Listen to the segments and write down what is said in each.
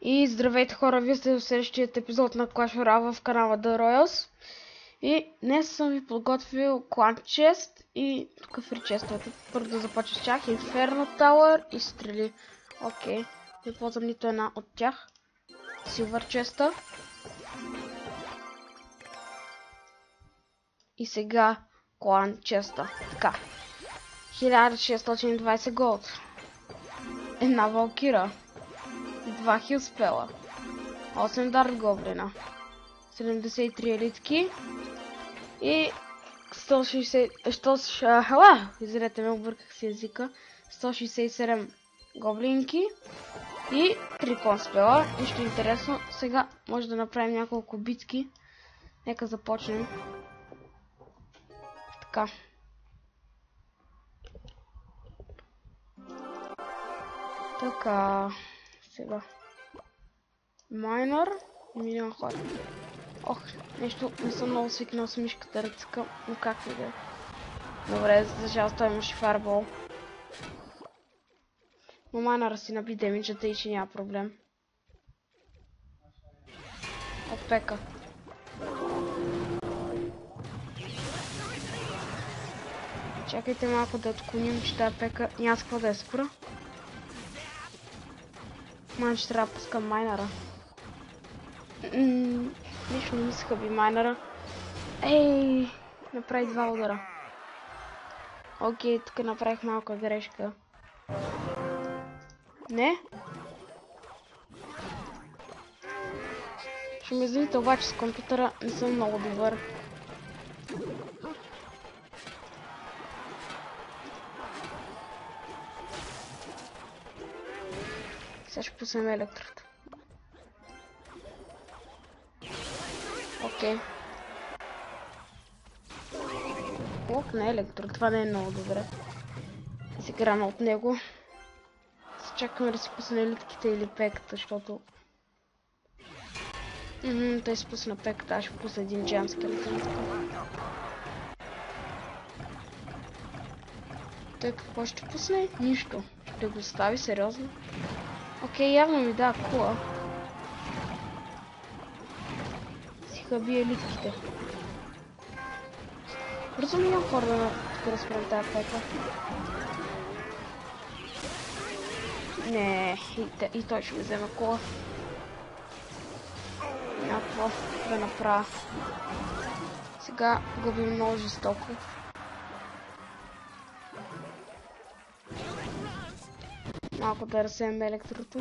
И здравейте хора, вие сте в следващият епизод на Clash Royale в канала The Royals. И днес съм ви подготвил клан чест и тук фри честовете. Първо да започва с тях, Inferno Tower и стрели. Окей, не ползвам нито една от тях. Silver честа. И сега клан честа. Така. 1620 голд. Една валкира. 2 хил спела. 8 дарт гоблина. 73 елитки. И 160... Извинете ме, обърках си езика. 167 гоблинки. И 3 кон спела. Нищо интересно. Сега може да направим няколко битки. Нека започнем. Така. Така. Сега. Майнър и милион хора. Ох, нещо не съм много свикнал с мишката ръцка, но как ли да е. Добре, за жалост той имаше фарбол. Но майнъра си наби демиджата и че няма проблем. Опека. Чакайте малко да отклоним, че тази пека няма с какво да я спра. Май, че трябва да пускам майнера. Нищо не ми се хъби майнера. Ей, направи 2 удара. Окей, тук направих малка грешка. Не? Ще ме извините, обаче с компютъра не съм много добър. Сега ще пуснем електрото. Окей. Ох, не електро, това не е много добре. Си грана от него. Чакаме да си пусне елитките или пеката, защото... той си пусна пеката, аз ще пусна един джамски елитър. Той какво ще пусне? Нищо. Ще го стави, сериозно. Окей, явно ми да кула. Си хаби елитките. Бързо ми нямам хора да разправим тази пека. Не, и той ще ми вземе кола. Няма какво да направя. Сега губим много жестоко. Малко да разсеем електрото.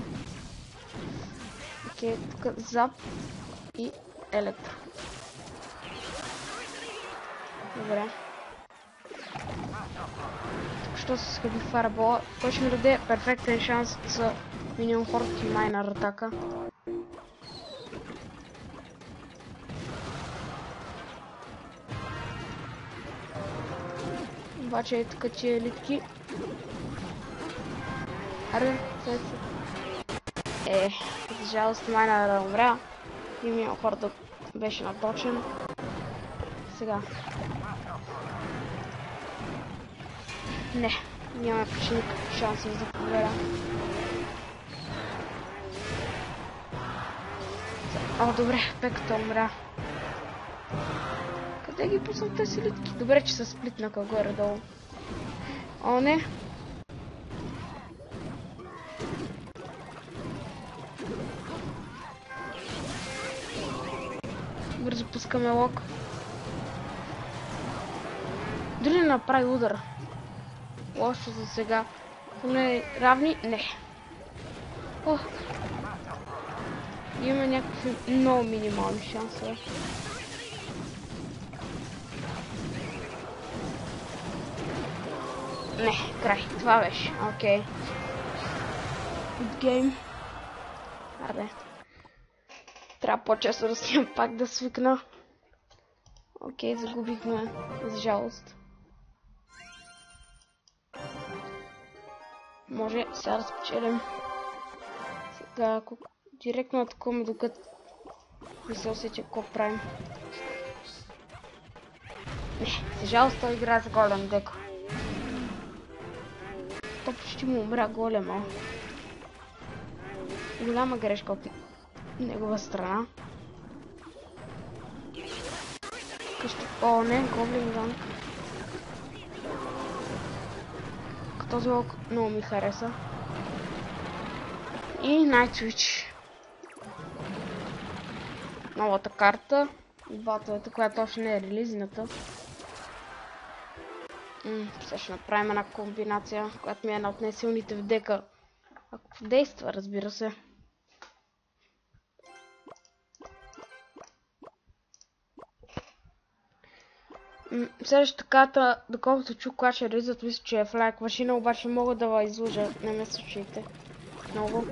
Окей, тук зап и електро. Добре. Тук що се схъби фарбола, той ще ми даде перфектен шанс за минимум хорт и майнър атака. Обаче е тук тия елитки. Аре, след се. За жалост майнър умря. И минимум хорт беше наточен. Сега. Не, нямаме почти никакви шанси за победа. О, добре, пеката умря. Къде ги пуснах тези литки? Добре, че се сплитнаха горе-долу. О, не. Бързо пускаме лок. Дали не направи удар? Лошо за сега. Поне равни? Не. Ох. Имаме някакви много минимални шансове. Не, край. Това беше. Окей. Good game. Арде. Трябва по-често да снимам пак да свикна. Окей, загубихме. За жалост. Може сега да спечелим. Сега ако директно атакуваме, докато не се усетя какво правим. Не, за жалост той играе за голем деко. То почти му умря голема. Голяма грешка от негова страна. Къща... О, не, гоблин замък. Този лок много ми хареса. И Nightwitch. Новата карта. Батовете, която още не е релизната. Сега ще направим една комбинация, която ми е една от най-силните в дека. Ако действа, разбира се. Следващата карта, доколкото чух, когато ще релизът, мисля, че е в лайк машина, обаче мога да ви излъжа, не ме слушайте. Много.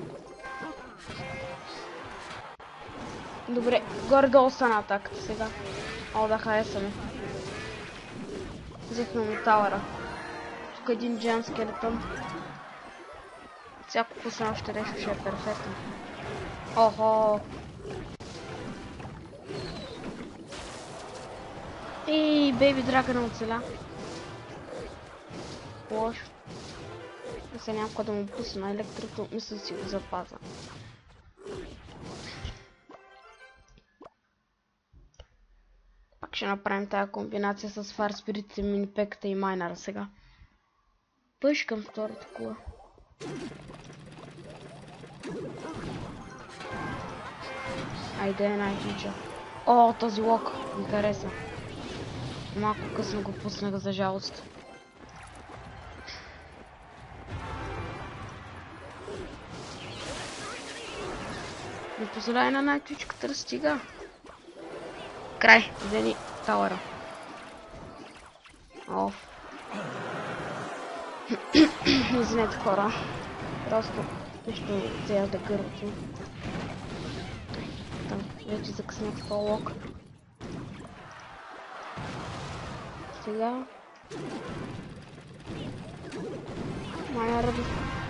Добре, горе-долу стана атаката сега. О, да, харесаме. Взехме му тауъра. Тук един джан скелетон. Всяко пусна още нещо ще е перфектно. Охо! И бейби драгъна оцеля. Лошо. Сега няма кой да му пусна електрото, мисля си го запаза. Пак ще направим тая комбинация с Fire Spirit, минипеката и майнера сега. Пъшкам втората кола. Айде, Nightwitch. О, този лок ми хареса. Малко късно го пуснах, за жалост. Не позволяй на Nightwitch-ката да стига. Край, вземи тауъра. Оф. Извинете, хора. Просто нещо цел да гърбчу. Там, вече закъснях в лок. Сега... Мая ради...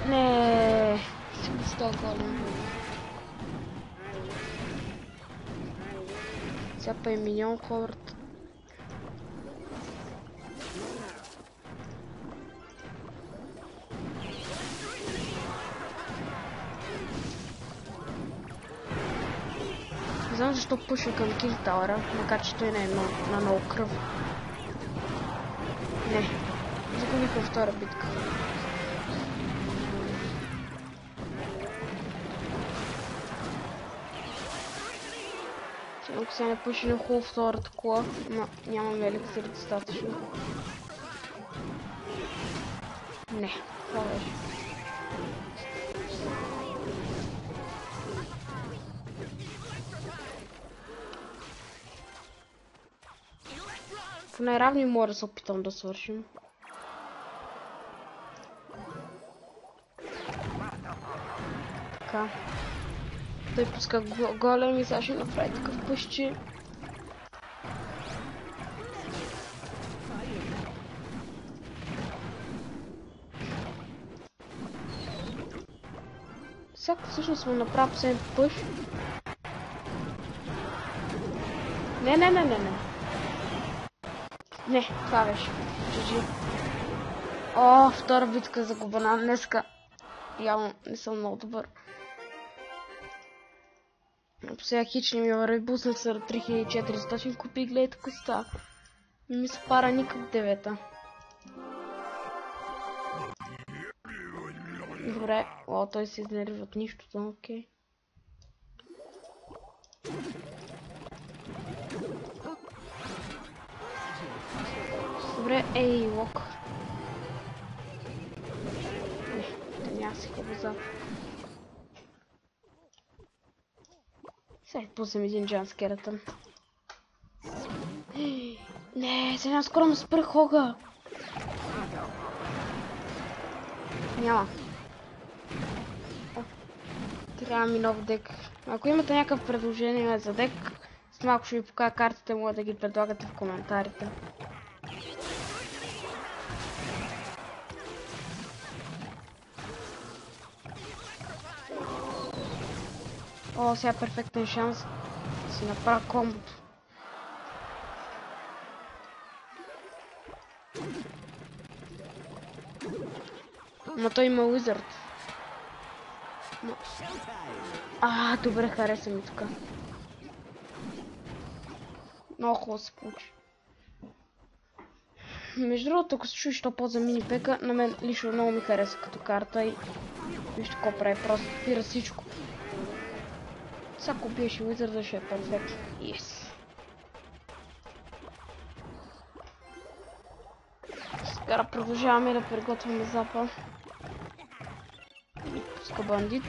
Не, сега с този голем. Сега па е миньон хората. Не знам защо пуша към кил тауъра, макар че той не е на много кръв. Не, загубихме втора битка. Ако се не пуши хубаво втората кола, но нямаме еликсир достатъчно. Не, това беше. По най-равни мога да се опитам да свършим. Така. Той пуска голем и сега ще направи такъв пъщи. Сега всъщност му направя последен пъш. Не. Не, това беше. GG. О, втора битка загубена днеска. Явно не съм много добър. Сега хич не ми върви, буснах се 3400, купи, гледайте коста. Не ми се пара никак 9-та. Добре, о, той се изнерви от нищото, окей. Добре, ей, лок. Не, няма си хубаза. Сега пуснем един джан скелетън. Не, сега скоро ме спръх хога. Няма. Трябва ми нов дек. Ако имате някакъв предложение за дек, с малко ще ви покажа картите, може да ги предлагате в коментарите. О, сега е перфектен шанс да си направя комбото. Но той има уизърд. Добре, хареса ми тук. Много хубаво се получи. Между другото, ако се чуеш, що ползва мини пека, на мен лично много ми хареса като карта и вижте какво прави, просто спира всичко. Сега ако биеш и Wizard, ще е перфектно. Yes. Сега продължаваме да приготвяме запа. Пуска бандит.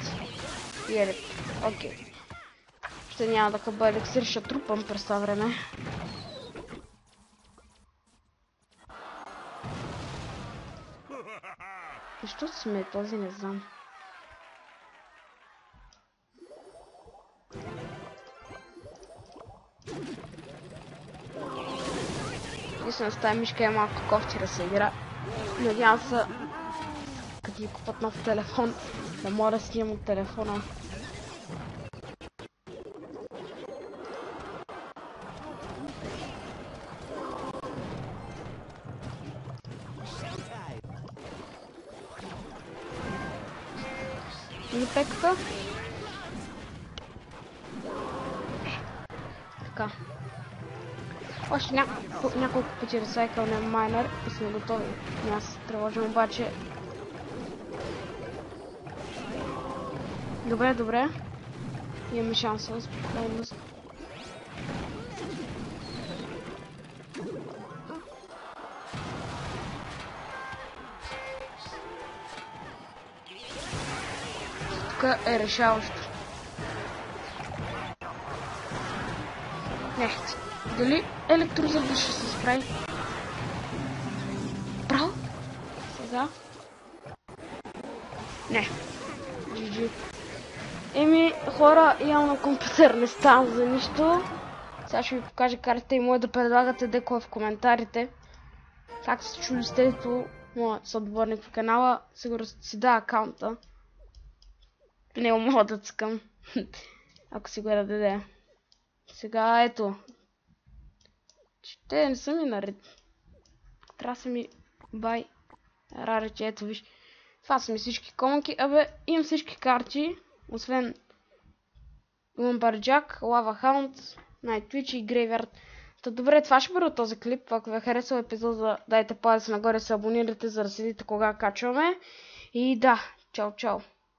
И електро. Окей. Ще няма да къба елексир, ще трупам през това време. Защо сме този, не знам. Единствено с тази мишка е малко кофти да се игра. Надявам се, като ми купат нов телефон, да мога да снимам от телефона. И пеката. Така. Още няколко пъти ресайкълне майнер и сме готови. Няма се тревожим обаче. Добре. Имаме шанса. Тук е решаващо. Не. Дали електрозърда ще се справи? Право? Сега? Не. GG. Еми, хора, явно компютър не става за нищо. Сега ще ви покажа картите и може да предлагате деко в коментарите. Как сте чули стето, моят съотборник в канала, сигурно си да акаунта. В него мога да цъкам, ако си го да даде. Сега ето. Те не са ми наред. Трябва са ми бай. Рарече, ето виж. Това са ми всички комъки. Имам всички карти. Освен Lumberjack, Lava Hound, Night Twitch и Graveyard. Добре, това ще бъде този клип. Ако ви е харесал епизода, дайте палец нагоре, се абонирайте, за да следите кога качваме. И да, чао.